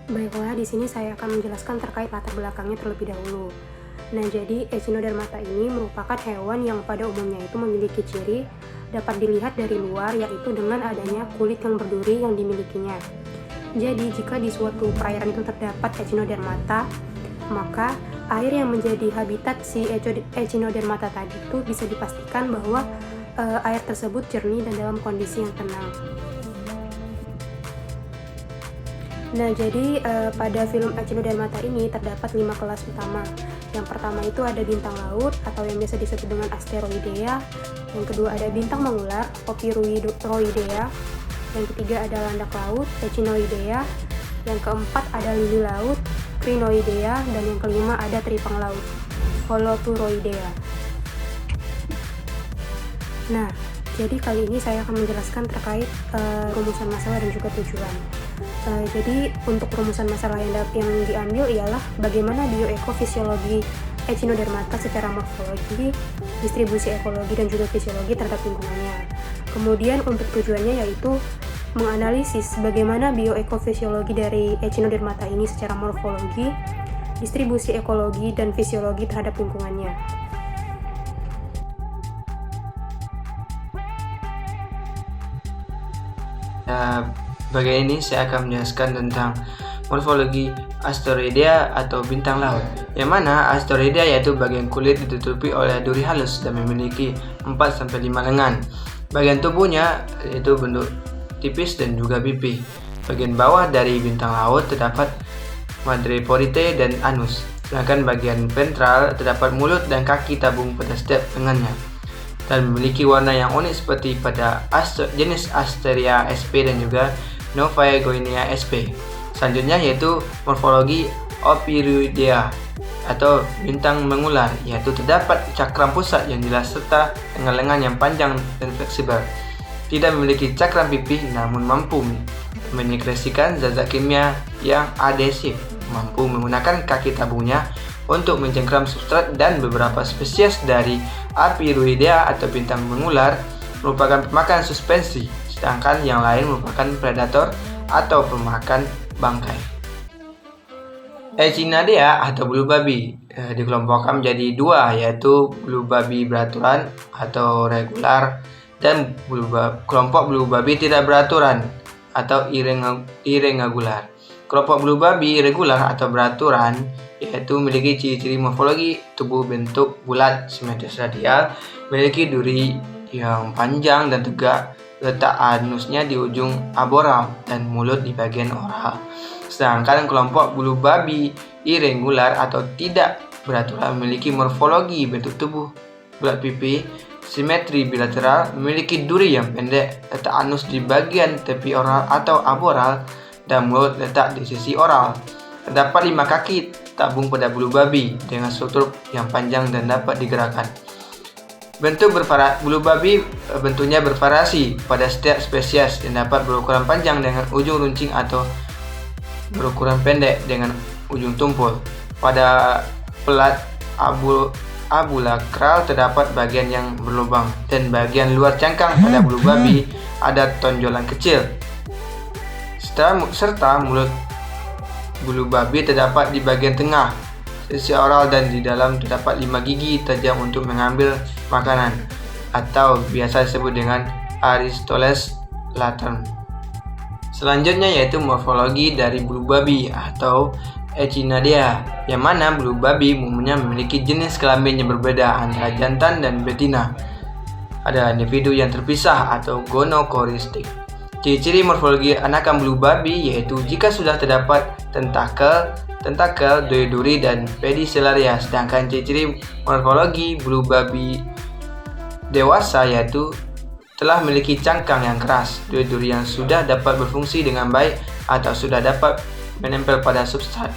Baiklah, di sini saya akan menjelaskan terkait latar belakangnya terlebih dahulu. Nah, jadi Echinodermata ini merupakan hewan yang pada umumnya itu memiliki ciri dapat dilihat dari luar, yaitu dengan adanya kulit yang berduri yang dimilikinya. Jadi, jika di suatu perairan itu terdapat Echinodermata, maka air yang menjadi habitat si Echinodermata tadi itu bisa dipastikan bahwa air tersebut jernih dan dalam kondisi yang tenang. Nah, jadi pada film Echinodermata ini terdapat 5 kelas utama. Yang pertama itu ada bintang laut atau yang biasa disebut dengan Asteroidea. Yang kedua ada bintang mengular, Opiroidea. Yang ketiga ada landak laut, Echinoidea. Yang keempat ada lili laut, Crinoidea. Dan yang kelima ada teripang laut, Holoturoidea. Nah, jadi kali ini saya akan menjelaskan terkait rumusan masalah dan juga tujuan. Jadi untuk rumusan masalah yang diambil ialah bagaimana bioekofisiologi Echinodermata secara morfologi, distribusi ekologi dan juga fisiologi terhadap lingkungannya. Kemudian untuk tujuannya yaitu menganalisis bagaimana bioekofisiologi dari Echinodermata ini secara morfologi, distribusi ekologi dan fisiologi terhadap lingkungannya. Bagian ini saya akan menjelaskan tentang morfologi Asteroidea atau bintang laut, yang mana Asteroidea yaitu bagian kulit ditutupi oleh duri halus dan memiliki 4-5 lengan. Bagian tubuhnya yaitu bentuk tipis dan juga pipi. Bagian bawah dari bintang laut terdapat madreporite dan anus, sedangkan bagian ventral terdapat mulut dan kaki tabung pada setiap lengannya, dan memiliki warna yang unik seperti pada jenis Asteria sp dan juga Novaegoinea sp. Selanjutnya yaitu morfologi Opiroidea atau bintang mengular, yaitu terdapat cakram pusat yang jelas serta dengan lengan yang panjang dan fleksibel. Tidak memiliki cakram pipih namun mampu menyekresikan zat-zat kimia yang adhesif, mampu menggunakan kaki tabungnya untuk mencengkram substrat, dan beberapa spesies dari Opiroidea atau bintang mengular merupakan pemakan suspensi, sedangkan yang lain merupakan predator atau pemakan bangkai. Echinidea atau bulu babi dikelompokkan menjadi dua, yaitu bulu babi beraturan atau regular dan kelompok bulu babi tidak beraturan atau irregular. Kelompok bulu babi regular atau beraturan yaitu memiliki ciri-ciri morfologi tubuh bentuk bulat simetris radial, memiliki duri yang panjang dan tegak, letak anusnya di ujung aboral dan mulut di bagian oral. Sedangkan kelompok bulu babi irregular atau tidak beraturan memiliki morfologi bentuk tubuh bulat pipi, simetri bilateral, memiliki duri yang pendek, letak anus di bagian tepi oral atau aboral, dan mulut letak di sisi oral. Terdapat 5 kaki tabung pada bulu babi dengan struktur yang panjang dan dapat digerakkan. Bulu babi bentuknya bervariasi pada setiap spesies dan dapat berukuran panjang dengan ujung runcing atau berukuran pendek dengan ujung tumpul. Pada pelat abulakral terdapat bagian yang berlubang, dan bagian luar cangkang pada bulu babi ada tonjolan kecil. Serta mulut bulu babi terdapat di bagian tengah sisi oral, dan di dalam terdapat 5 gigi tajam untuk mengambil makanan, atau biasa disebut dengan Aristoteles latern. Selanjutnya yaitu morfologi dari bulu babi atau Echinidea, yang mana bulu babi umumnya memiliki jenis kelamin yang berbeda antara jantan dan betina. Ada individu yang terpisah atau gonokoristik. Ciri-ciri morfologi anakan bulu babi yaitu jika sudah terdapat tentakel, duri-duri, dan pedicelaria. Sedangkan ciri-ciri morfologi bulu babi dewasa yaitu telah memiliki cangkang yang keras, duri-duri yang sudah dapat berfungsi dengan baik atau sudah dapat menempel pada substrat.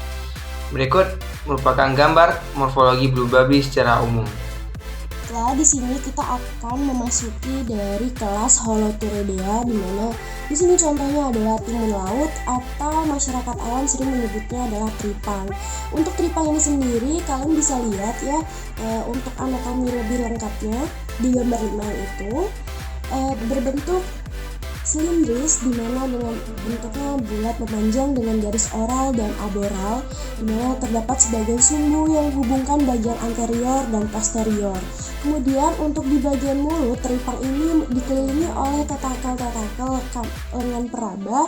Berikut merupakan gambar morfologi bulu babi secara umum. Setelah di sini kita akan memasuki dari kelas Holoturoidea, di mana di sini contohnya adalah timun laut atau masyarakat awam sering menyebutnya adalah tripang. Untuk tripang ini sendiri kalian bisa lihat ya, untuk anatomi lebih lengkapnya di gambar 5 itu berbentuk Silindris di mana dengan bentuknya bulat memanjang dengan garis oral dan aboral, di mana terdapat sebagian sumbu yang menghubungkan bagian anterior dan posterior. Kemudian untuk di bagian mulut, teripang ini dikelilingi oleh tentakel-tentakel lengan peraba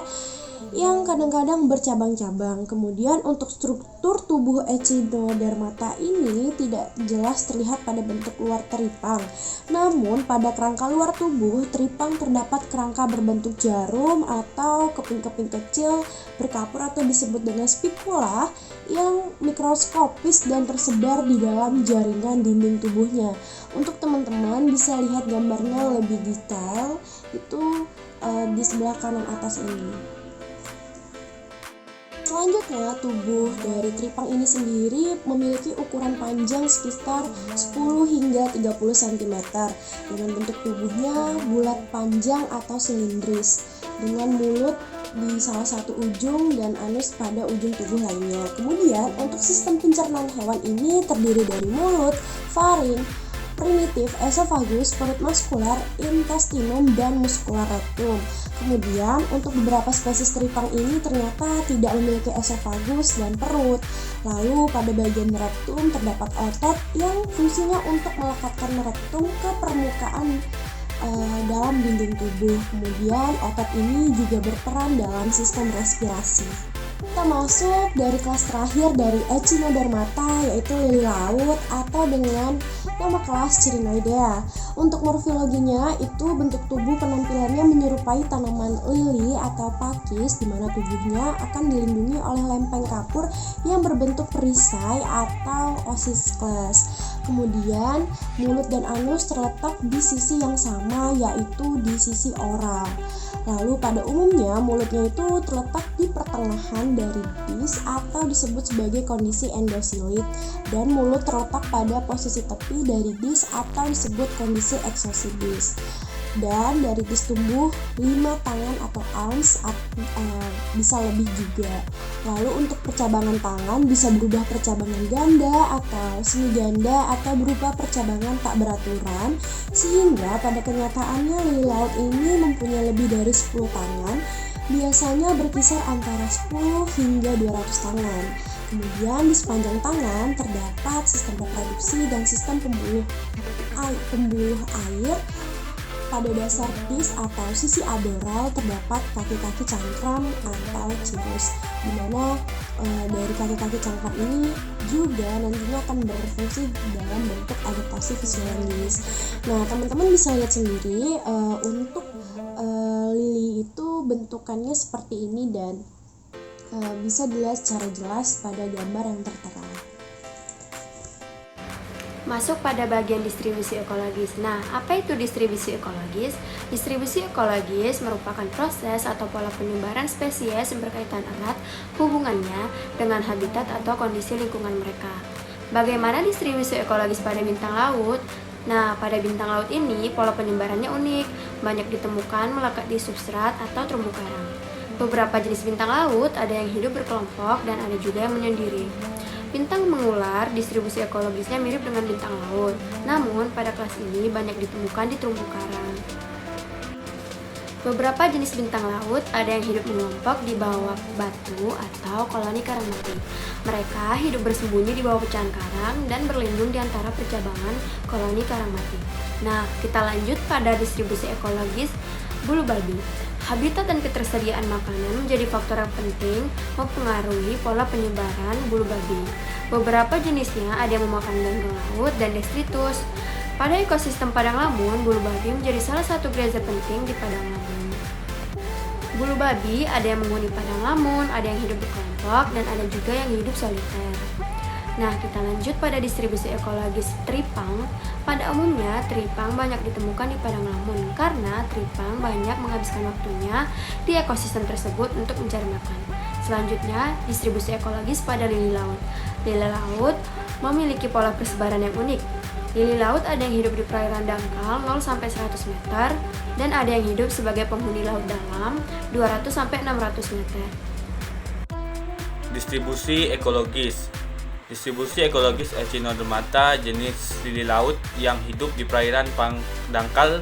yang kadang-kadang bercabang-cabang. Kemudian untuk struktur tubuh Echinodermata ini tidak jelas terlihat pada bentuk luar teripang. Namun pada kerangka luar tubuh, teripang terdapat kerangka berbentuk jarum atau keping-keping kecil berkapur atau disebut dengan spikula yang mikroskopis dan tersebar di dalam jaringan dinding tubuhnya. Untuk teman-teman bisa lihat gambarnya lebih detail itu di sebelah kanan atas ini. Selanjutnya, tubuh dari teripang ini sendiri memiliki ukuran panjang sekitar 10 hingga 30 cm dengan bentuk tubuhnya bulat panjang atau silindris dengan mulut di salah satu ujung dan anus pada ujung tubuh lainnya. Kemudian, untuk sistem pencernaan hewan ini terdiri dari mulut, faring, primitif, esofagus, perut muskular, intestinum, dan muskular rectum. Kemudian untuk beberapa spesies teripang ini ternyata tidak memiliki esofagus dan perut. Lalu pada bagian rektum terdapat otot yang fungsinya untuk melekatkan rektum ke permukaan dalam dinding tubuh. Kemudian otot ini juga berperan dalam sistem respirasi. Kita masuk dari kelas terakhir dari Echinodermata, yaitu lili laut atau dengan nama kelas Cyrinoidea. Untuk morfologinya itu bentuk tubuh penampilannya menyerupai tanaman lili atau pakis, di mana tubuhnya akan dilindungi oleh lempeng kapur yang berbentuk perisai atau ossiskles. Kemudian mulut dan anus terletak di sisi yang sama, yaitu di sisi oral. Lalu pada umumnya mulutnya itu terletak di pertengahan dari bis atau disebut sebagai kondisi endosilit, dan mulut terletak pada posisi tepi dari bis atau disebut kondisi exosibis. Dan dari bis tumbuh 5 tangan atau arms bisa lebih juga. Lalu untuk percabangan tangan bisa berubah percabangan ganda atau semi ganda atau berupa percabangan tak beraturan, sehingga pada kenyataannya lili laut ini mempunyai lebih dari 10 tangan, biasanya berkisar antara 10 hingga 200 tangan. Kemudian di sepanjang tangan terdapat sistem reproduksi dan sistem pembuluh air. Pada dasar dis atau sisi aboral terdapat kaki-kaki cangkram atau cirrus, di mana dari kaki-kaki cangkram ini juga nantinya akan berfungsi dalam bentuk adaptasi fisiologis. Nah, teman-teman bisa lihat sendiri untuk lili itu bentukannya seperti ini dan bisa dilihat secara jelas pada gambar yang tertera. Masuk pada bagian distribusi ekologis. Nah, apa itu distribusi ekologis? Distribusi ekologis merupakan proses atau pola penyebaran spesies yang berkaitan erat hubungannya dengan habitat atau kondisi lingkungan mereka. Bagaimana distribusi ekologis pada bintang laut? Nah, pada bintang laut ini pola penyebarannya unik, banyak ditemukan melekat di substrat atau terumbu karang. Beberapa jenis bintang laut ada yang hidup berkelompok dan ada juga yang menyendiri. Bintang mengular, distribusi ekologisnya mirip dengan bintang laut, namun pada kelas ini banyak ditemukan di terumbu karang. Beberapa jenis bintang laut ada yang hidup mengelompok di bawah batu atau koloni karang mati. Mereka hidup bersembunyi di bawah pecahan karang dan berlindung di antara percabangan koloni karang mati. Nah, kita lanjut pada distribusi ekologis bulu babi. Habitat dan ketersediaan makanan menjadi faktor yang penting mempengaruhi pola penyebaran bulu babi. Beberapa jenisnya ada yang memakan ganggang laut dan detritus. Pada ekosistem padang lamun, bulu babi menjadi salah satu gereja penting di padang lamun. Bulu babi ada yang menghuni padang lamun, ada yang hidup berkelompok, dan ada juga yang hidup soliter. Nah, kita lanjut pada distribusi ekologis teripang. Pada umumnya, teripang banyak ditemukan di padang lamun karena teripang banyak menghabiskan waktunya di ekosistem tersebut untuk mencari makan. Selanjutnya, distribusi ekologis pada lili laut. Lili laut memiliki pola persebaran yang unik. Lili laut ada yang hidup di perairan dangkal 0-100 meter dan ada yang hidup sebagai penghuni laut dalam 200-600 meter. Distribusi ekologis. Distribusi ekologis Echinodermata jenis lili laut yang hidup di perairan dangkal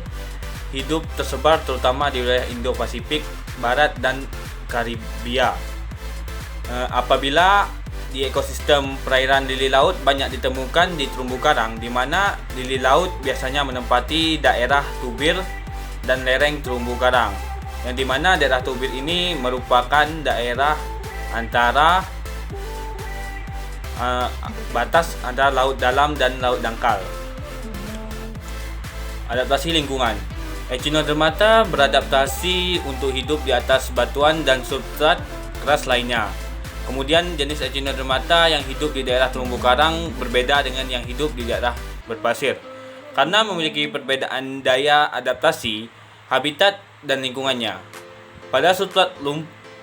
hidup tersebar terutama di wilayah Indo-Pasifik Barat dan Karibia. Apabila di ekosistem perairan lili laut banyak ditemukan di terumbu karang, di mana lili laut biasanya menempati daerah tubir dan lereng terumbu karang, yang di mana daerah tubir ini merupakan daerah antara batas antara laut dalam dan laut dangkal. Adaptasi lingkungan. Echinodermata beradaptasi untuk hidup di atas batuan dan substrat keras lainnya. Kemudian jenis Echinodermata yang hidup di daerah terumbu karang berbeda dengan yang hidup di daerah berpasir. Karena memiliki perbedaan daya adaptasi, habitat, dan lingkungannya. Pada substrat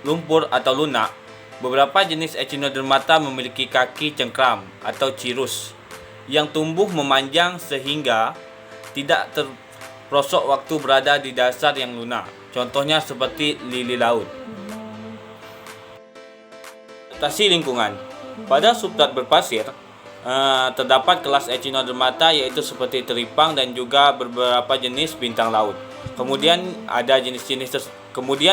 lumpur atau lunak, beberapa jenis Echinodermata memiliki kaki cengkram atau cirrus yang tumbuh memanjang sehingga tidak terprosok waktu berada di dasar yang lunak. Contohnya seperti lili laut. Adaptasi lingkungan. Pada substrat berpasir terdapat kelas Echinodermata yaitu seperti teripang dan juga beberapa jenis bintang laut. Kemudian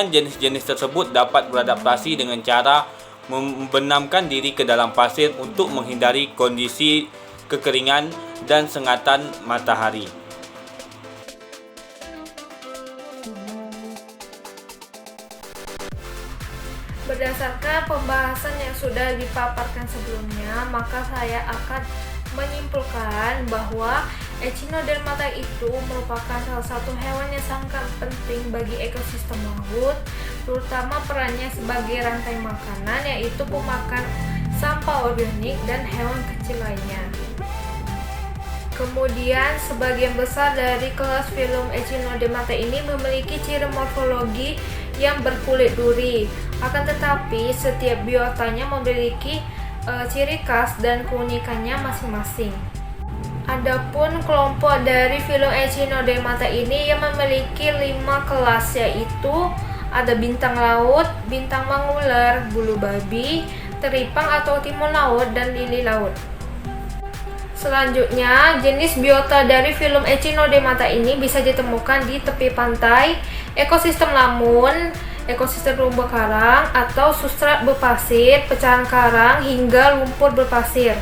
jenis-jenis tersebut dapat beradaptasi dengan cara membenamkan diri ke dalam pasir untuk menghindari kondisi kekeringan dan sengatan matahari. Berdasarkan pembahasan yang sudah dipaparkan sebelumnya, maka saya akan menyimpulkan bahwa Echinodermata itu merupakan salah satu hewan yang sangat penting bagi ekosistem laut, terutama perannya sebagai rantai makanan, yaitu pemakan sampah organik dan hewan kecil lainnya. Kemudian, sebagian besar dari kelas filum Echinodermata ini memiliki ciri morfologi yang berkulit duri. Akan tetapi, setiap biotanya memiliki ciri khas dan keunikannya masing-masing. Adapun kelompok dari filum Echinodermata ini yang memiliki 5 kelas, yaitu ada bintang laut, bintang manguler, bulu babi, teripang atau timun laut, dan lili laut. Selanjutnya, jenis biota dari filum Echinodermata ini bisa ditemukan di tepi pantai, ekosistem lamun, ekosistem terumbu karang, atau substrat berpasir, pecahan karang, hingga lumpur berpasir.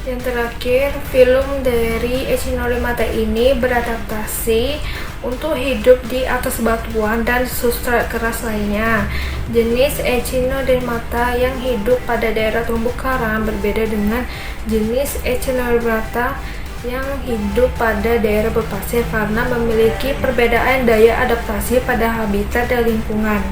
Yang terakhir, filum dari Echinodermata ini beradaptasi untuk hidup di atas batuan dan substrat keras lainnya. Jenis Echinodermata yang hidup pada daerah terumbu karang berbeda dengan jenis Echinodermata yang hidup pada daerah berpasir karena memiliki perbedaan daya adaptasi pada habitat dan lingkungan.